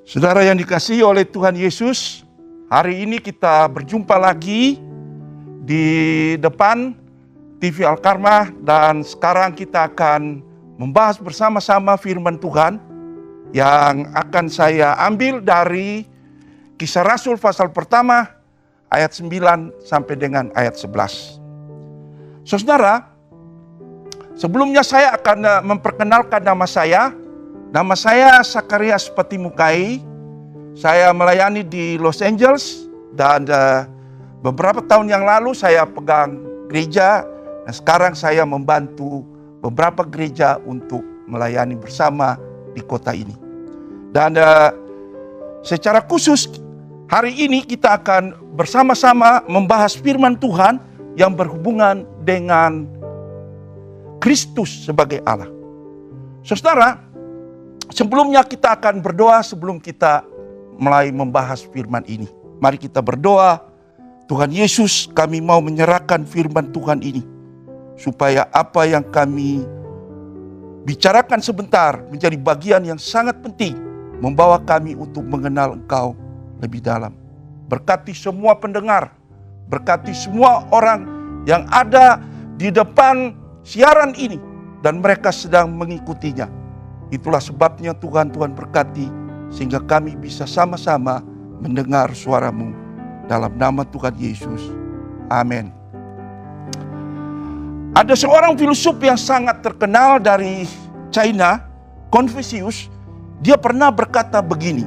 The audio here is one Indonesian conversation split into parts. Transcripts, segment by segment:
Saudara yang dikasihi oleh Tuhan Yesus, hari ini kita berjumpa lagi di depan TV Al-Karmah dan sekarang kita akan membahas bersama-sama firman Tuhan yang akan saya ambil dari Kisah Rasul pasal pertama ayat 9 sampai dengan ayat 11. Saudara, sebelumnya saya akan memperkenalkan nama saya. Nama saya Sakarias Patimukai. Saya melayani di Los Angeles dan beberapa tahun yang lalu saya pegang gereja. Dan sekarang saya membantu beberapa gereja untuk melayani bersama di kota ini. Dan secara khusus hari ini kita akan bersama-sama membahas firman Tuhan yang berhubungan dengan Kristus sebagai Allah. Saudara, sebelumnya kita akan berdoa sebelum kita mulai membahas firman ini. Mari kita berdoa. Tuhan Yesus, kami mau menyerahkan firman Tuhan ini, supaya apa yang kami bicarakan sebentar menjadi bagian yang sangat penting, membawa kami untuk mengenal Engkau lebih dalam. Berkati semua pendengar, berkati semua orang yang ada di depan siaran ini dan mereka sedang mengikutinya. Itulah sebabnya Tuhan berkati sehingga kami bisa sama-sama mendengar suara-Mu dalam nama Tuhan Yesus. Amin. Ada seorang filsuf yang sangat terkenal dari China, Confucius. Dia pernah berkata begini,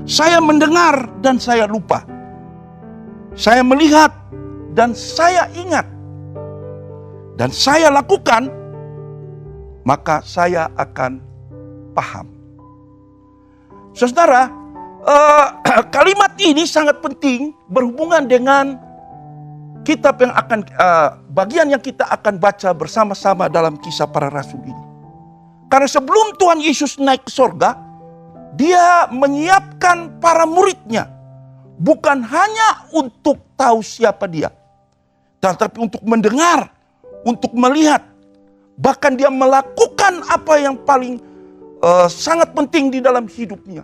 "Saya mendengar dan saya lupa. Saya melihat dan saya ingat. Dan saya lakukan, maka saya akan paham." Saudara, kalimat ini sangat penting berhubungan dengan kitab yang akan bagian yang kita akan baca bersama-sama dalam Kisah Para Rasul ini. Karena sebelum Tuhan Yesus naik ke sorga, Dia menyiapkan para muridnya bukan hanya untuk tahu siapa Dia, tetapi untuk mendengar, untuk melihat, bahkan Dia melakukan apa yang paling sangat penting di dalam hidupnya,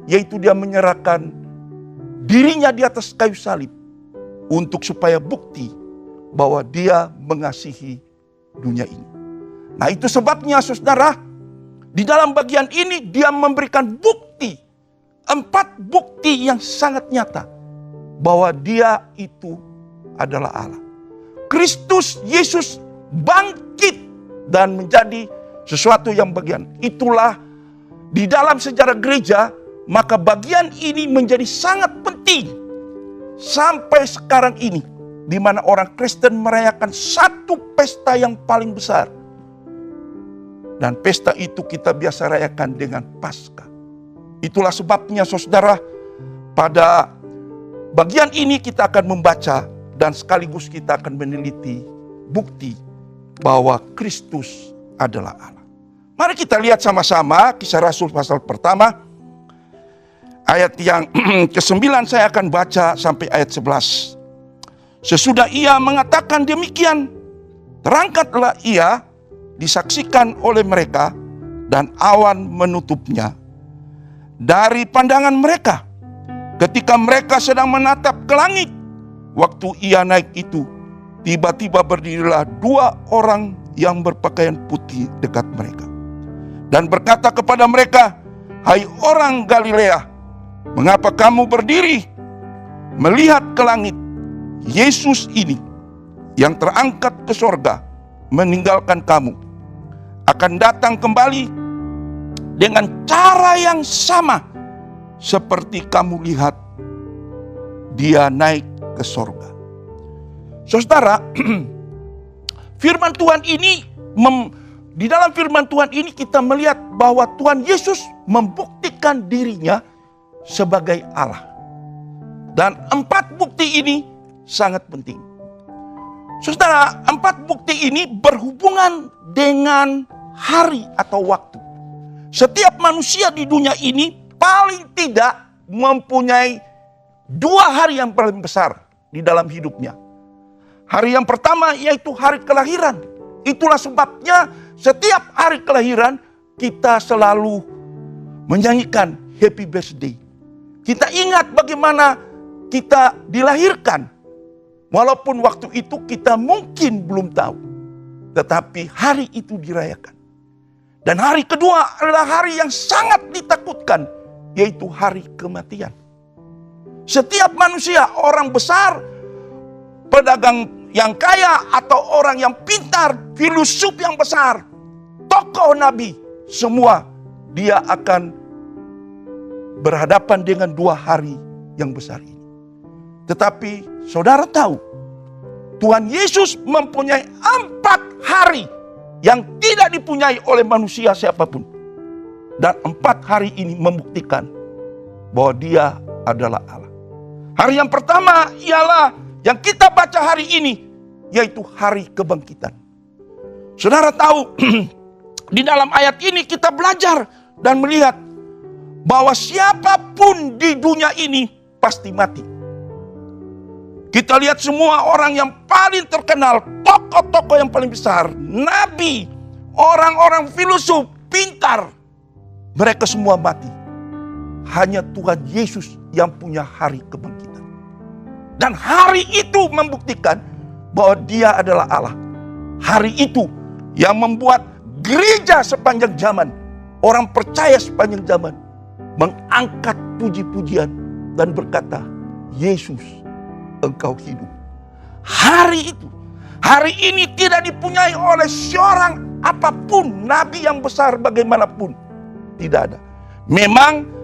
yaitu Dia menyerahkan dirinya di atas kayu salib untuk supaya bukti bahwa Dia mengasihi dunia ini. Nah, itu sebabnya saudara, di dalam bagian ini Dia memberikan bukti, 4 bukti yang sangat nyata bahwa Dia itu adalah Allah. Kristus Yesus bangkit dan menjadi sesuatu yang bagian. Itulah di dalam sejarah gereja, maka bagian ini menjadi sangat penting sampai sekarang ini, di mana orang Kristen merayakan satu pesta yang paling besar. Dan pesta itu kita biasa rayakan dengan Paskah. Itulah sebabnya saudara, pada bagian ini kita akan membaca dan sekaligus kita akan meneliti bukti bahwa Kristus adalah Allah. Mari kita lihat sama-sama Kisah Rasul pasal pertama. Ayat yang ke-9 saya akan baca sampai ayat 11. Sesudah ia mengatakan demikian, terangkatlah ia, disaksikan oleh mereka, dan awan menutupnya dari pandangan mereka. Ketika mereka sedang menatap ke langit, waktu ia naik itu, tiba-tiba berdirilah 2 orang yang berpakaian putih dekat mereka, dan berkata kepada mereka, "Hai orang Galilea, mengapa kamu berdiri melihat ke langit? Yesus ini yang terangkat ke sorga meninggalkan kamu, akan datang kembali dengan cara yang sama seperti kamu lihat Dia naik ke sorga." Saudara, firman Tuhan ini, di dalam firman Tuhan ini kita melihat bahwa Tuhan Yesus membuktikan dirinya sebagai Allah. Dan 4 bukti ini sangat penting. Saudara, 4 bukti ini berhubungan dengan hari atau waktu. Setiap manusia di dunia ini paling tidak mempunyai 2 hari yang paling besar di dalam hidupnya. Hari yang pertama yaitu hari kelahiran. Itulah sebabnya setiap hari kelahiran kita selalu menyanyikan happy birthday. Kita ingat bagaimana kita dilahirkan. Walaupun waktu itu kita mungkin belum tahu. Tetapi hari itu dirayakan. Dan hari kedua adalah hari yang sangat ditakutkan. Yaitu hari kematian. Setiap manusia, orang besar, pedagang yang kaya, atau orang yang pintar, filosof yang besar, tokoh nabi, semua dia akan berhadapan dengan dua hari yang besar ini. Tetapi saudara tahu, Tuhan Yesus mempunyai 4 hari yang tidak dipunyai oleh manusia siapapun. Dan 4 hari ini membuktikan bahwa dia adalah Allah. Hari yang pertama ialah yang kita baca hari ini, yaitu hari kebangkitan. Saudara tahu, di dalam ayat ini kita belajar dan melihat bahwa siapapun di dunia ini pasti mati. Kita lihat semua orang yang paling terkenal, tokoh-tokoh yang paling besar, nabi, orang-orang filosof, pintar, mereka semua mati. Hanya Tuhan Yesus yang punya hari kebangkitan. Dan hari itu membuktikan bahwa dia adalah Allah. Hari itu yang membuat gereja sepanjang zaman, orang percaya sepanjang zaman, mengangkat puji-pujian dan berkata, Yesus, Engkau hidup. Hari itu, hari ini tidak dipunyai oleh seorang apapun, nabi yang besar bagaimanapun. Tidak ada. Memang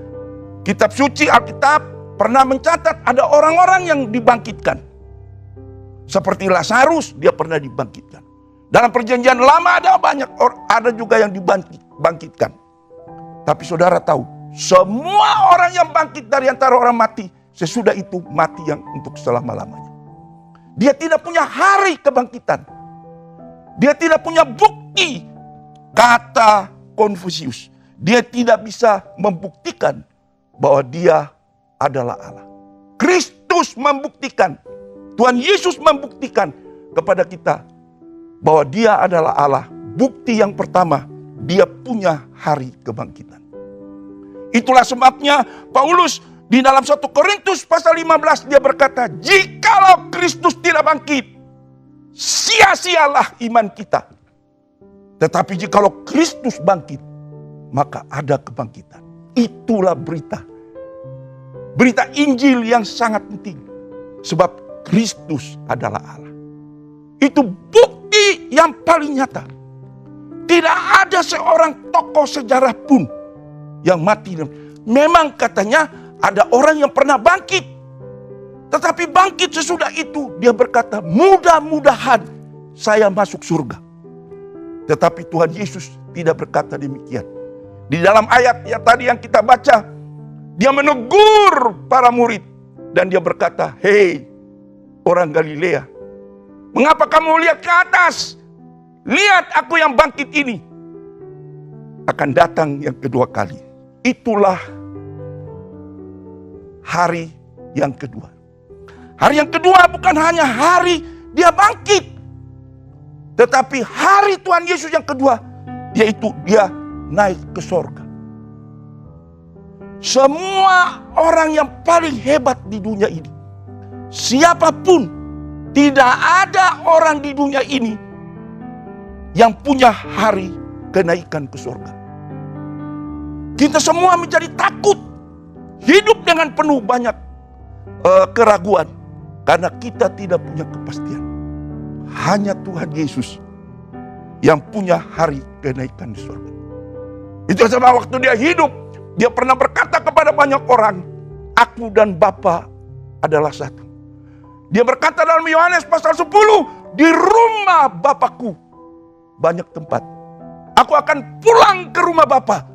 kitab suci Alkitab pernah mencatat ada orang-orang yang dibangkitkan. Seperti Lazarus, dia pernah dibangkitkan. Dalam perjanjian lama ada juga yang dibangkitkan. Tapi saudara tahu, semua orang yang bangkit dari antara orang mati, sesudah itu mati yang untuk selama-lamanya. Dia tidak punya hari kebangkitan. Dia tidak punya bukti, kata Konfusius. Dia tidak bisa membuktikan bahwa dia adalah Allah. Kristus membuktikan, Tuhan Yesus membuktikan kepada kita bahwa dia adalah Allah. Bukti yang pertama, dia punya hari kebangkitan. Itulah sebabnya Paulus di dalam 1 Korintus pasal 15 dia berkata, jikalau Kristus tidak bangkit, sia-sialah iman kita. Tetapi jikalau Kristus bangkit, maka ada kebangkitan. Itulah berita Injil yang sangat penting. Sebab Kristus adalah Allah. Itu bukti yang paling nyata. Tidak ada seorang tokoh sejarah pun yang mati. Memang katanya ada orang yang pernah bangkit. Tetapi bangkit sesudah itu dia berkata, mudah-mudahan saya masuk surga. Tetapi Tuhan Yesus tidak berkata demikian. Di dalam ayat yang tadi yang kita baca, dia menegur para murid dan dia berkata, hei orang Galilea, mengapa kamu lihat ke atas? Lihat aku yang bangkit ini akan datang yang kedua kali. Itulah hari yang kedua. Hari yang kedua bukan hanya hari dia bangkit, tetapi hari Tuhan Yesus yang kedua, yaitu dia naik ke sorga. Semua orang yang paling hebat di dunia ini, siapapun, tidak ada orang di dunia ini yang punya hari kenaikan ke surga. Kita semua menjadi takut, hidup dengan penuh banyak keraguan, karena kita tidak punya kepastian. Hanya Tuhan Yesus yang punya hari kenaikan di surga. Itu sebab waktu dia hidup, dia pernah berkata kepada banyak orang, aku dan Bapa adalah satu. Dia berkata dalam Yohanes pasal 10, di rumah Bapakku banyak tempat. Aku akan pulang ke rumah Bapa.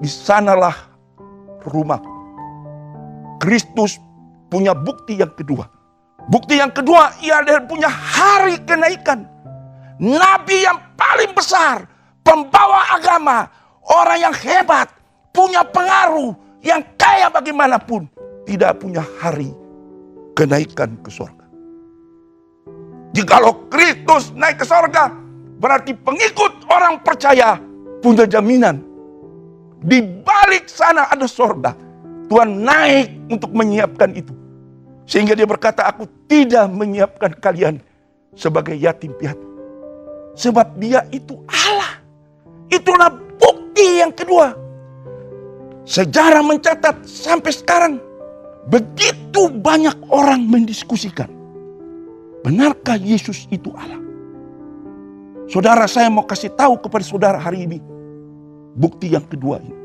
Di sanalah rumahku. Kristus punya bukti yang kedua. Bukti yang kedua, ia punya hari kenaikan. Nabi yang paling besar, pembawa agama, orang yang hebat, punya pengaruh, yang kaya bagaimanapun, tidak punya hari kenaikan ke surga. Jikalau Kristus naik ke surga, berarti pengikut orang percaya punya jaminan. Di balik sana ada sorga. Tuhan naik untuk menyiapkan itu. Sehingga dia berkata, aku tidak menyiapkan kalian sebagai yatim piatu. Sebab dia itu Allah. Itulah bukti yang kedua. Sejarah mencatat sampai sekarang begitu banyak orang mendiskusikan. Benarkah Yesus itu Allah? Saudara, saya mau kasih tahu kepada saudara hari ini. Bukti yang kedua ini.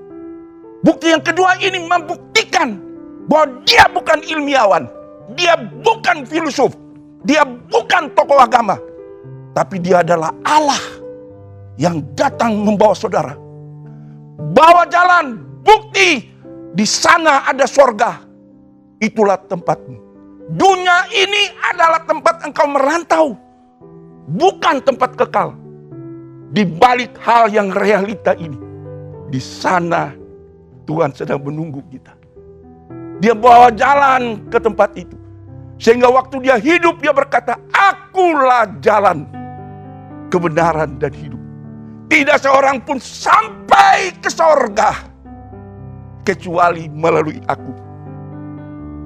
Bukti yang kedua ini membuktikan bahwa dia bukan ilmiawan. Dia bukan filosof. Dia bukan tokoh agama. Tapi dia adalah Allah yang datang membawa saudara. Bawa jalan, bukti. Di sana ada sorga. Itulah tempatmu. Dunia ini adalah tempat engkau merantau. Bukan tempat kekal. Di balik hal yang realita ini. Di sana Tuhan sedang menunggu kita. Dia bawa jalan ke tempat itu. Sehingga waktu dia hidup, dia berkata, akulah jalan, kebenaran dan hidup. Tidak seorang pun sampai ke sorga kecuali melalui aku.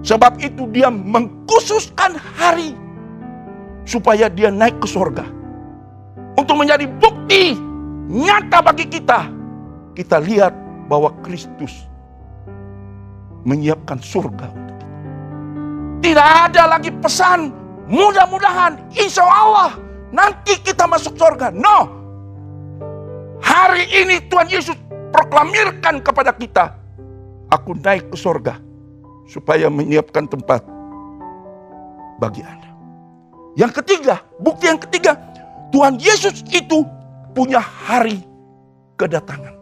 Sebab itu dia mengkhususkan hari supaya dia naik ke sorga. Untuk menjadi bukti nyata bagi kita. Kita lihat bahwa Kristus menyiapkan surga untuk kita. Tidak ada lagi pesan, mudah-mudahan, insya Allah, nanti kita masuk surga. No. Hari ini Tuhan Yesus proklamirkan kepada kita, aku naik ke surga, supaya menyiapkan tempat bagi Anda. Yang ketiga, bukti yang ketiga, Tuhan Yesus itu punya hari kedatangan.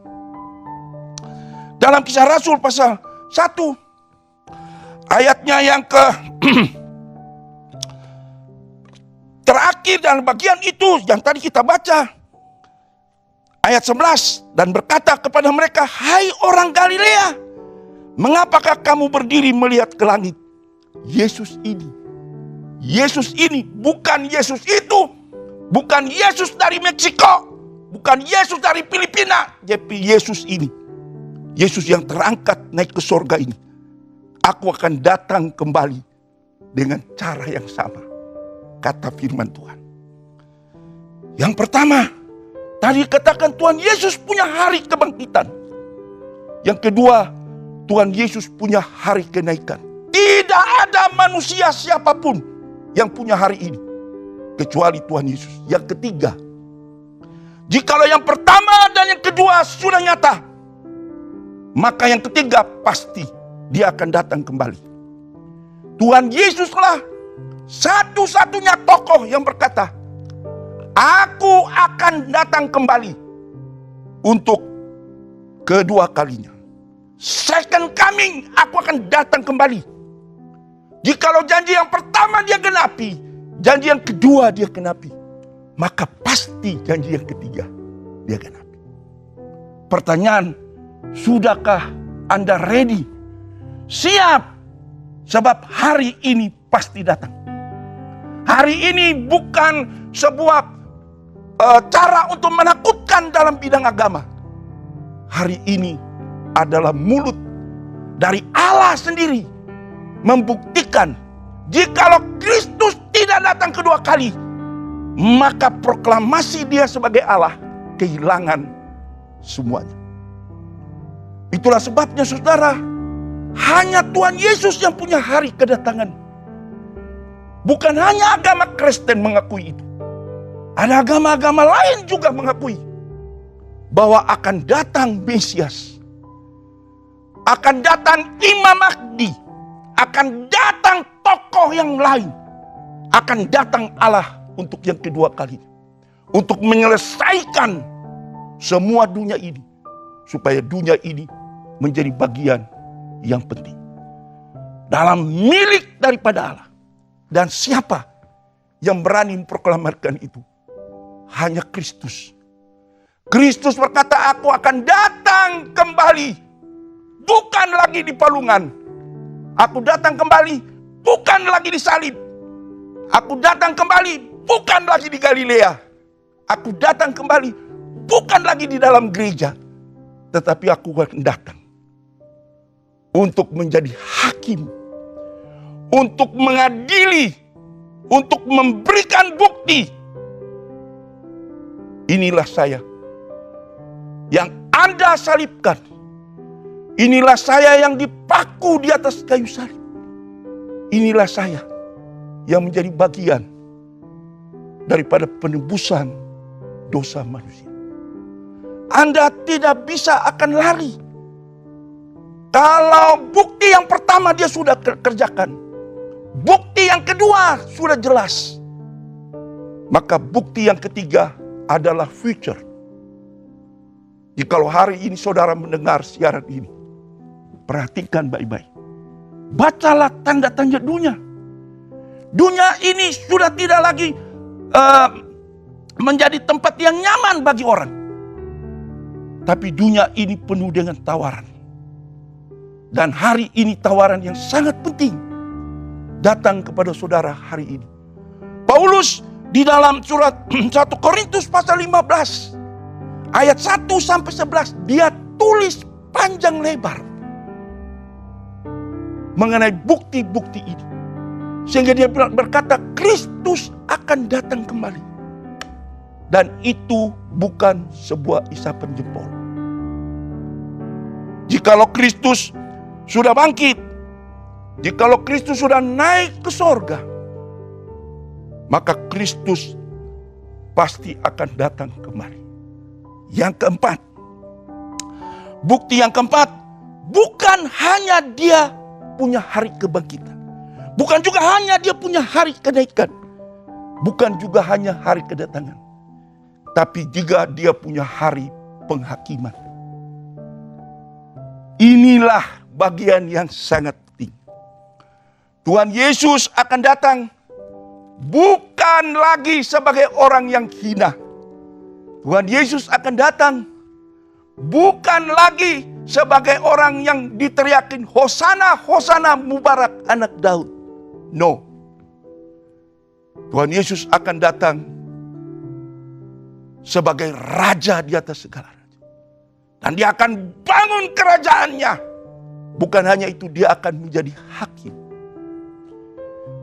Dalam Kisah Rasul pasal 1, ayatnya yang ke terakhir dan bagian itu yang tadi kita baca. Ayat 11, dan berkata kepada mereka, hai orang Galilea, mengapakah kamu berdiri melihat ke langit? Yesus ini, bukan Yesus itu, bukan Yesus dari Meksiko, bukan Yesus dari Filipina, tapi Yesus ini. Yesus yang terangkat naik ke surga ini. Aku akan datang kembali dengan cara yang sama, kata firman Tuhan. Yang pertama, tadi katakan Tuhan Yesus punya hari kebangkitan. Yang kedua, Tuhan Yesus punya hari kenaikan. Tidak ada manusia siapapun yang punya hari ini kecuali Tuhan Yesus. Yang ketiga, jikalau yang pertama dan yang kedua sudah nyata, maka yang ketiga pasti dia akan datang kembali. Tuhan Yesuslah satu-satunya tokoh yang berkata, aku akan datang kembali untuk kedua kalinya. Second coming, aku akan datang kembali. Jikalau janji yang pertama dia genapi, janji yang kedua dia genapi, maka pasti janji yang ketiga dia genapi. Pertanyaan, sudahkah Anda ready? Siap, sebab hari ini pasti datang. Hari ini bukan sebuah cara untuk menakutkan dalam bidang agama. Hari ini adalah mulut dari Allah sendiri membuktikan jikalau Kristus tidak datang kedua kali, maka proklamasi dia sebagai Allah kehilangan semuanya. Itulah sebabnya saudara, hanya Tuhan Yesus yang punya hari kedatangan. Bukan hanya agama Kristen mengakui itu. Ada agama-agama lain juga mengakui bahwa akan datang Mesias. Akan datang Imam Mahdi. Akan datang tokoh yang lain. Akan datang Allah untuk yang kedua kalinya. Untuk menyelesaikan semua dunia ini. Supaya dunia ini menjadi bagian yang penting dalam milik daripada Allah. Dan siapa yang berani memproklamirkan itu? Hanya Kristus. Kristus berkata, aku akan datang kembali, bukan lagi di palungan. Aku datang kembali, bukan lagi di salib. Aku datang kembali, bukan lagi di Galilea. Aku datang kembali, bukan lagi di dalam gereja. Tetapi aku akan datang untuk menjadi hakim, untuk mengadili, untuk memberikan bukti. Inilah saya yang Anda salibkan. Inilah saya yang dipaku di atas kayu salib. Inilah saya yang menjadi bagian daripada penebusan dosa manusia. Anda tidak bisa akan lari. Kalau bukti yang pertama dia sudah kerjakan, bukti yang kedua sudah jelas, maka bukti yang ketiga adalah future. Jikalau hari ini saudara mendengar siaran ini, perhatikan baik-baik. Bacalah tanda-tanda dunia. Dunia ini sudah tidak lagi menjadi tempat yang nyaman bagi orang. Tapi dunia ini penuh dengan tawaran. Dan hari ini tawaran yang sangat penting datang kepada saudara hari ini. Paulus di dalam surat 1 Korintus pasal 15 ayat 1 sampai 11 dia tulis panjang lebar mengenai bukti-bukti ini. Sehingga dia berkata Kristus akan datang kembali. Dan itu bukan sebuah isapan jempol. Jikalau Kristus sudah bangkit, jikalau Kristus sudah naik ke sorga, maka Kristus pasti akan datang kembali. Yang keempat, bukti yang keempat, bukan hanya dia punya hari kebangkitan. Bukan juga hanya dia punya hari kenaikan. Bukan juga hanya hari kedatangan. Tapi juga dia punya hari penghakiman. Inilah bagian yang sangat penting. Tuhan Yesus akan datang bukan lagi sebagai orang yang hina. Tuhan Yesus akan datang bukan lagi sebagai orang yang diteriakin Hosana, Hosana Mubarak anak Daud. No. Tuhan Yesus akan datang sebagai raja di atas segala raja. Dan dia akan bangun kerajaannya. Bukan hanya itu, dia akan menjadi hakim.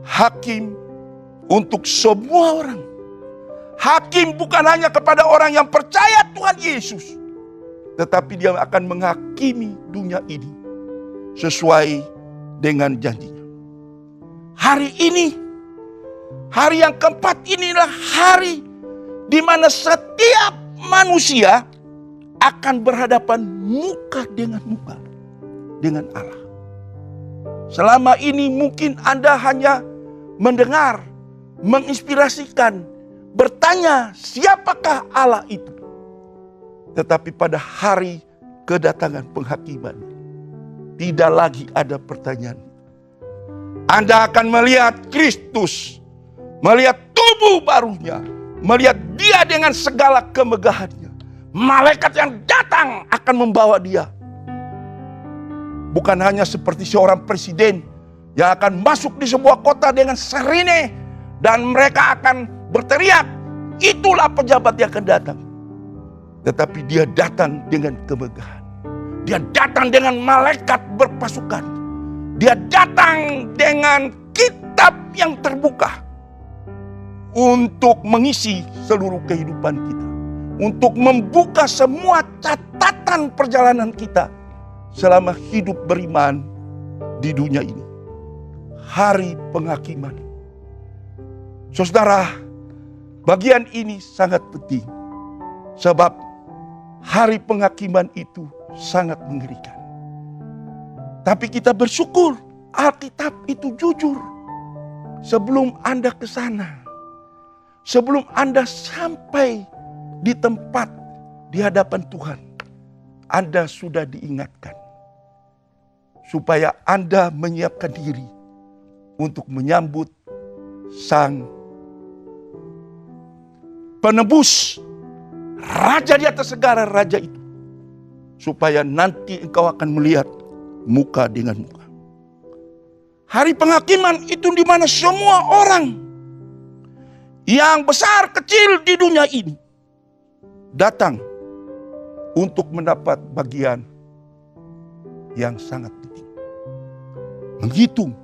Hakim untuk semua orang. Hakim bukan hanya kepada orang yang percaya Tuhan Yesus. Tetapi dia akan menghakimi dunia ini sesuai dengan janjinya. Hari ini, hari yang keempat inilah hari di mana setiap manusia akan berhadapan muka dengan Allah. Selama ini mungkin Anda hanya mendengar, menginspirasikan, bertanya siapakah Allah itu. Tetapi pada hari kedatangan penghakiman, tidak lagi ada pertanyaan. Anda akan melihat Kristus, melihat tubuh barunya, melihat dia dengan segala kemegahannya. Malaikat yang datang akan membawa dia. Bukan hanya seperti seorang presiden yang akan masuk di sebuah kota dengan sirine dan mereka akan berteriak, itulah pejabat yang akan datang. Tetapi dia datang dengan kemegahan. Dia datang dengan malaikat berpasukan. Dia datang dengan kitab yang terbuka untuk mengisi seluruh kehidupan kita. Untuk membuka semua catatan perjalanan kita selama hidup beriman di dunia ini. Hari penghakiman. Saudara, bagian ini sangat penting. Sebab hari penghakiman itu sangat mengerikan. Tapi kita bersyukur Alkitab itu jujur. Sebelum Anda ke sana, sebelum Anda sampai di tempat di hadapan Tuhan, Anda sudah diingatkan supaya Anda menyiapkan diri untuk menyambut Sang Penebus, Raja di atas segala raja itu, supaya nanti engkau akan melihat muka dengan muka. Hari penghakiman itu di mana semua orang yang besar kecil di dunia ini datang untuk mendapat bagian yang sangat penting. menghitung,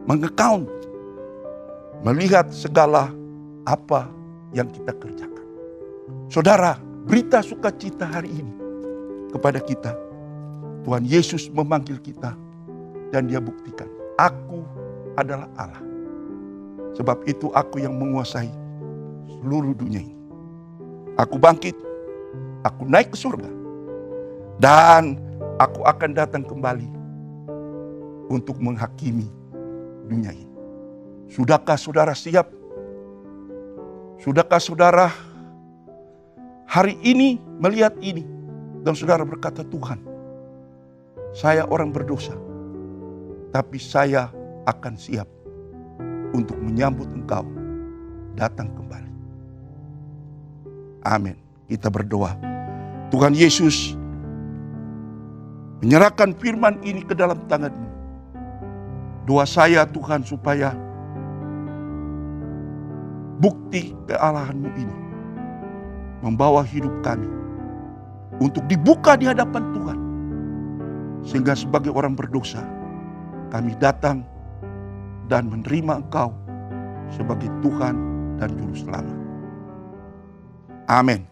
mengecount, melihat segala apa yang kita kerjakan. Saudara, berita sukacita hari ini kepada kita. Tuhan Yesus memanggil kita dan Dia buktikan, aku adalah Allah. Sebab itu aku yang menguasai seluruh dunia ini. Aku bangkit, aku naik ke surga, dan aku akan datang kembali untuk menghakimi dunia ini. Sudahkah saudara siap? Sudahkah saudara hari ini melihat ini dan saudara berkata, Tuhan, saya orang berdosa, tapi saya akan siap untuk menyambut Engkau datang kembali. Amin. Kita berdoa. Tuhan Yesus, menyerahkan firman ini ke dalam tangan-Mu. Doa saya Tuhan supaya bukti kealahan-Mu ini membawa hidup kami untuk dibuka di hadapan Tuhan. Sehingga sebagai orang berdosa, kami datang dan menerima Engkau sebagai Tuhan dan Juru Selamat. Amin.